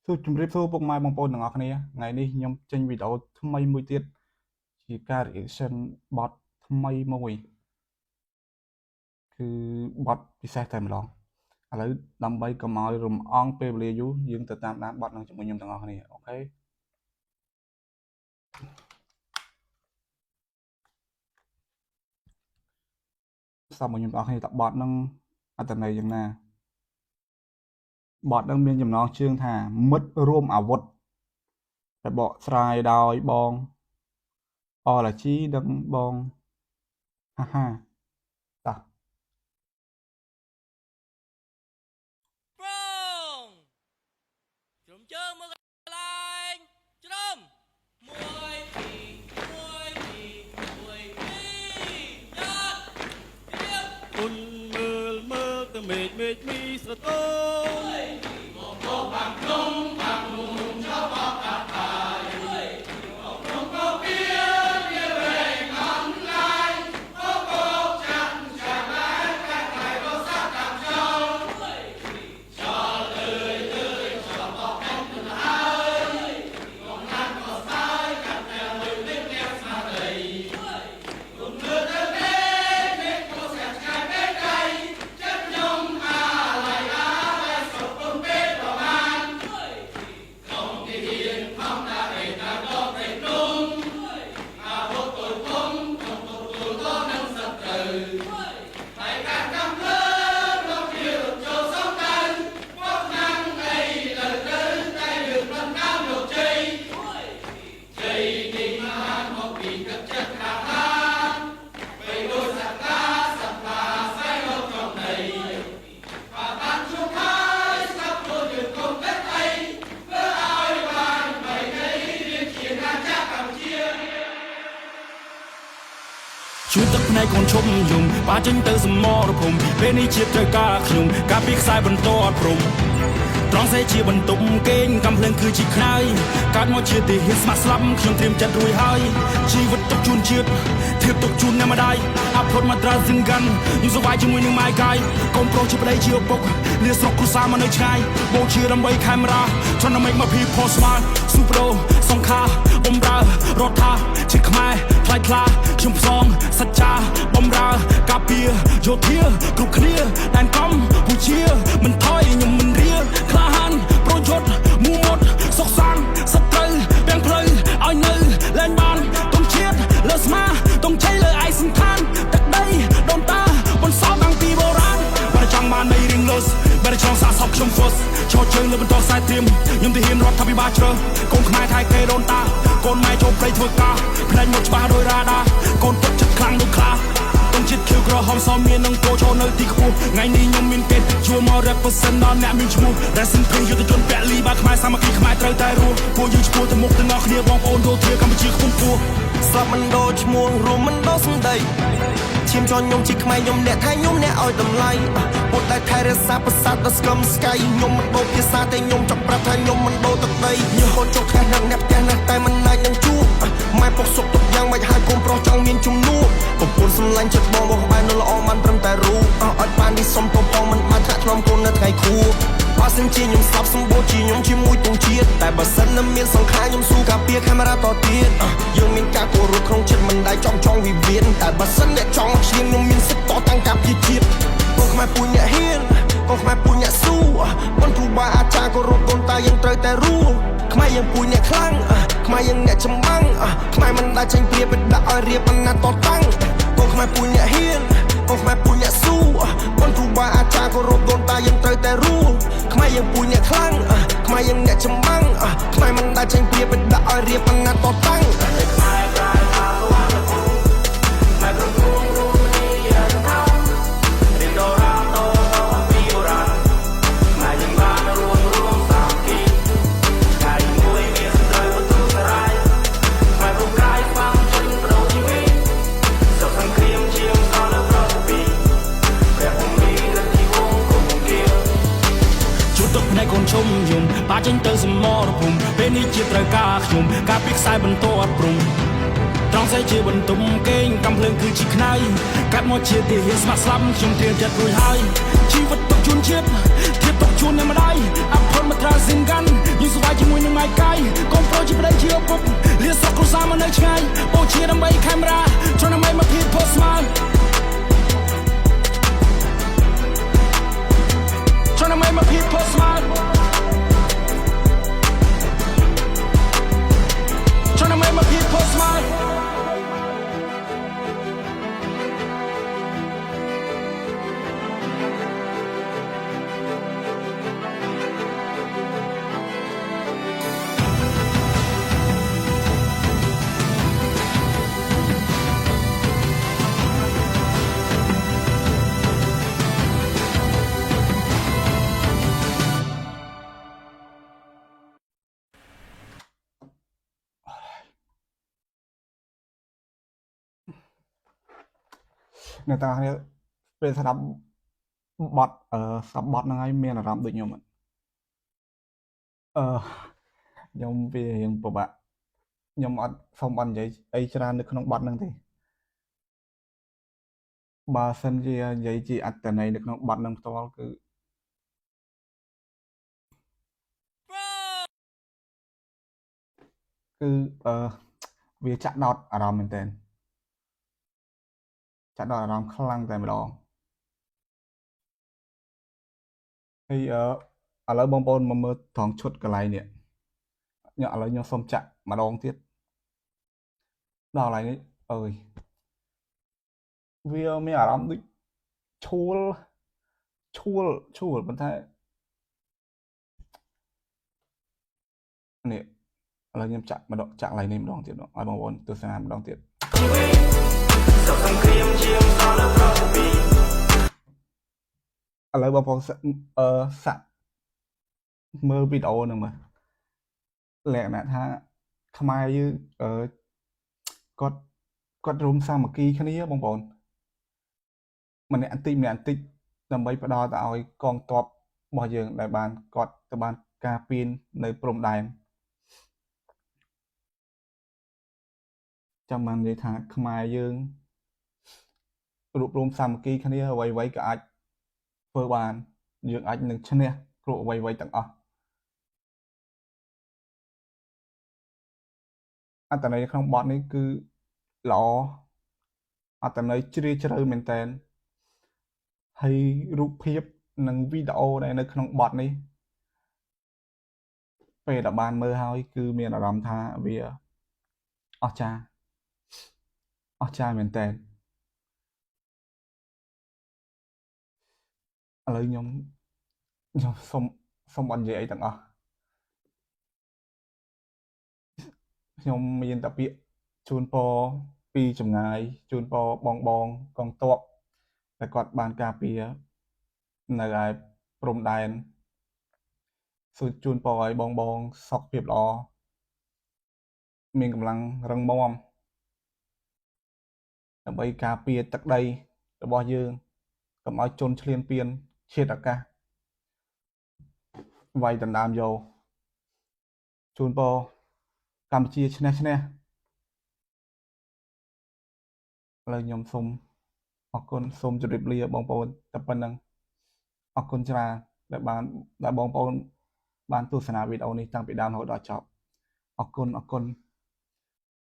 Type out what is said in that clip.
សួស្តីពុកម៉ែបងប្អូនទាំងអស់គ្នាថ្ងៃនេះខ្ញុំចេញវីដេអូថ្មីមួយទៀតជាការ reaction បទថ្មីមួយគឺបទពិសេសតែម្ដងឥឡូវដើម្បីកុំឲ្យរំអងពេលវេលាយូរយើងទៅតាមដានបទនឹងជាមួយខ្ញុំទាំងអស់គ្នាអូខេសូមខ្ញុំទាំងអស់គ្នាតបទនឹងអត្ថន័យយ៉ាងណាបទនឹងមានចំណងជើងថាមិត្តរួមអាវុធតែបកស្រាយដោយបងអរឡាជីនិងបងហាហាតោះជ្រុំជើងមើលកន្លែងជ្រុំមួយពីរមួយពីរមួយពីរយ៉ាត់ទៀបគុញមើលទៅមេឃមីស្រទងមកមកបាំងក្នុងបាំងមុំចោលបោកកាត់ហើយមកក្នុងក៏ពៀវាវែងអន់ឡាយក៏បោកចាក់បានកាត់ហើយរសាតាមចោលចោលអើយចោលបោកកាត់ទៅហើយមកណាត់ក៏ស្ដាយកាត់តែលុយនេះអ្នកស្មារតីគុំលើទៅមេក៏ស្កាត់ឆ្ងាយពេកដៃចិត្តខ្ញុំអាឡៃសុខពំពេកប្រមាណក្នុងទីហ៊ានខំដាក់ឯតាដកតែนุ่มអាវុធទល់គុំក្នុងទទួលក៏នឹងសត្រូវតែការកំភ្លើងលោកជារត់ចូលសំដៅមកណាំងអីលើទៅតែយើងមិនតាមលោកជ័យជ័យនេះបានមកពីទឹកចិត្តខាងណាបីដូចសត្វតាសត្វតាស្វែងរកចំណីបានជួបហើយស្ដាប់ខ្លួនយើងកុំតែអីធ្វើឲ្យបានបីនៃរៀនជាណាចក្រកម្ពុជាជួយទឹកភ្នែកកូនឈប់យំបាចេញទៅសមរភូមិពេលនេះជាតិត្រូវការខ្ញុំការពីខ្សែបន្តអត់ព្រំត្រង់សេជាបន្ទប់គេងកំភ្លើងគឺជាខ្នើយកាត់មកជាទីហ៊ានស្មាក់ស្លាប់ខ្ញុំត្រៀមចិត្តរួចហើយជីវិតទុកជូនជាតិធៀបទុកជូនអ្នកម្ដាយអាប់រត់មកត្រាសិនកាន់ខ្ញុំសប្បាយជាមួយនឹងម៉ែកាយកូនប្រុសជាប្តីជាឪពុកលាស្រុកគ្រួសារមកនៅឆ្ងាយបូជាដើម្បីខេមរាចង់ make my people smile ស៊ូប្រូសង្ខាបំរើរដ្ឋាជាខ្មែរថ្លៃថ្លាខ្ញុំផ្សងសច្ចាបំរើការពារយោធាគ្រប់គ្នាដែនកំពូជាមិនថយខ្ញុំមិនរៀលក្លាហានប្រយុទ្ធមូមុតសុខសាន្តសត្រូវទាំងផ្លូវឲ្យនៅលែងបានទុំជាតិលើស្មាទុំជ័យលើឯកសន្តានទឹកដីដូនតាបន្សល់តាំងពីបុរាណបើចង់បាននៃរៀងលុសបើចង់សាកសពខ្ញុំ first ឈរជើងលើបន្តខ្សែត្រៀមខ្ញុំទៅហ៊ានរដ្ឋាភិបាលជ្រើសកូនខ្មែរថៃគេដូនតាកូនម៉ែចូលព្រៃធ្វើការផ្នែកមកច្បាស់ដោយរ៉ាដាកូនទឹកចិត្តខ្លាំងដូចខ្លាទុំជាតិខៀវក្រហមសមមាននឹងគោចូលនៅទីខ្ពស់ថ្ងៃនេះខ្ញុំមានគេជួមក represent ដល់អ្នកមានឈ្មោះ Racing Pink យុទ្ធជនពាក់លីបាខ្មែរសាមគ្គីខ្មែរត្រូវតែរស់ពួកយើងឈ្មោះទៅមុខទាំងអស់គ្នាបងប្អូនចូលធ្វើកម្ពុជាខ្ពង់ខ្ពស់ស្លាប់មិនដោឈ្មោះរួមមិនដោសម្ដីឈាមចនខ្ញុំជាខ្មែរខ្ញុំអ្នកថៃខ្ញុំអ្នកឲ្យតម្លៃពុតតែថៃរក្សាប្រាសាទដល់ស្គមស្កៃខ្ញុំមិនដោភាសាតែខ្ញុំចង់ប្រាប់ថាខ្ញុំមិនដោទឹកដីខ្ញុំហូតចុកខែនឹងអ្នកផ្ទះណាស់តែមិនអាចនឹងជួបម៉ែពុកសុកទុកយ៉ាងមិនហើយកូនប្រុសចង់មានជំនួសកំពុនសម្លាញ់ចិត្តបងបែរនៅល្អមិនត្រឹមតែរូបឲ្យបាននេះសុំទៅផងមិនបានថាខ្ញុំកូននៅថ្ងៃខួបបើសិនជាខ្ញុំស្លាប់សម្បូរជាខ្ញុំជាមួយទងជាតិតែបើសិននៅមានសង្ខារខ្ញុំស៊ូការពារកាមេរ៉ាតទៀតយើងមានការគោរពក្នុងចិត្តមិនដែលចង់វិវាទតែបើសិនអ្នកចង់ឈាមខ្ញុំមានសិទ្ធិតតាំងការពារជាតិកូនខ្មែរពួយអ្នកហ៊ានកូនខ្មែរពួយអ្នកស៊ូបងគ្រូបាអាចារ្យគោរពកូនតាយើងត្រូវតែរੂខ្មែរយើងពួយអ្នកខ្លាំងខ្មែរយើងអ្នកចម្បាំងខ្មែរមិនដែលចេញព្រាបដាក់ឲ្យរៀបអាណត្តិតតាំងកូនខ្មែរពួយអ្នកហ៊ានកូនខ្មែរពួយអ្នកស៊ូបងគ្រូបាអាចារ្យគោរពកូនតាយើងត្រូវតែរੂខ្មែរយើងពួយអ្នកខ្លាំងខ្មែរយើងអ្នកចម្បាំងខ្មែរមិនដែលចេញព្រាបដាក់ឲ្យរៀបអាណត្តិតតាំងកូនឈុំយំបាចេញទៅសមរភូមិពេលនេះជាត្រូវការខ្ញុំការពីខ្សែបន្តអត់ព្រំត្រង់ស្អីជាបន្ទុំគេងកំភ្លើងគឺជាខ្នើយកាត់មកជាទីហ៊ានស្មាក់ស្លាប់ខ្ញុំត្រៀមចិត្តរួចហើយជីវិតទុកជូនជាតិធៀបទុកជូនអ្នកម្ដាយអត់ផុតមកត្រាសិនកាន់ យើងសប្បាយជាមួយនឹងម៉ៃកៃកូនប្រុសជាប្តីជាឪពុកលៀសស្រុកគ្រួសារមកនៅឆ្ងាយបូជាដើម្បីខេមរា Tryna make my people smile Tryna make my people smile Tryna make my people smileអ្នកតាគ្នាពេលស្ដាប់បទស្ដាប់បទហ្នឹងហើយមានអារម្មណ៍ដូចខ្ញុំអត់ខ្ញុំវារៀងពិបាកខ្ញុំអត់សូមអត់និយាយអីច្រើននៅក្នុងបទហ្នឹងទេបើសិនជានិយាយជាអត្ថន័យនៅក្នុងបទហ្នឹងផ្ទាល់គឺវាចាក់ដោតអារម្មណ៍មែនទែនចាក់ដោតអារម្មណ៍ខ្លាំងតែម្ដងហើយឥឡូវបងប្អូនមកមើលត្រង់ឈុតកន្លែងនេះឥឡូវខ្ញុំសូមចាក់ម្ដងទៀតដល់កន្លែងនេះអើយវាមានអារម្មណ៍ដូចឈួលប៉ុន្តែនេះឥឡូវខ្ញុំចាក់កន្លែងនេះម្ដងទៀតឲ្យបងប្អូនទស្សនាម្ដងទៀតឥឡូវបងប្អូនសាក់មើលវីដេអូហ្នឹងមើលលក្ខណៈថាខ្មែរយើងគាត់រួមសាមគ្គីគ្នាបងប្អូនម្នាក់បន្តិចដើម្បីផ្ដល់ទៅឲ្យកងទ័ពរបស់យើងដែលបានគាត់ទៅបានការពារនៅព្រំដែនចាំបាននិយាយថាខ្មែរយើងរួបរวมសាមគ្គីគ្នាអ្វីៗក៏អាចធ្វើបានយើងអាចនឹងឈ្នះគ្រប់អ្វីៗទាំងអស់អត្ថន័យក្នុងបទនេះគឺល្អអត្ថន័យជ្រាលជ្រៅមែនតើហើយរូបភាពនិងវីដេអូដែលនៅក្នុងបទនេះពេលដែលបានមើលហើយគឺមានអារម្មណ៍ថាវាអស្ចារ្យមែនតើឥឡូវខ្ញុំសូមអត់និយាយអីទាំងអស់ខ្ញុំមានតែពាក្យជូនពរពីចម្ងាយជូនពរបងកងទ័ពដែលគាត់បានការពារនៅឯព្រំដែនជូនពរឲ្យបងសុខភាពល្អមានកម្លាំងរឹងមាំដើម្បីការពារទឹកដីរបស់យើងកុំឲ្យជន់ឈ្លានពានជាតិអាកាសវាយដណ្ដើមយកជូនពរកម្ពុជាឈ្នះឥឡូវខ្ញុំសូមអរគុណសូមជម្រាបលាបងប្អូនតែប៉ុណ្្នឹងអរគុណច្រើនដែលបងប្អូនបានទស្សនាវីដេអូនេះតាំងពីដើមរហូតដល់ចប់អរគុណ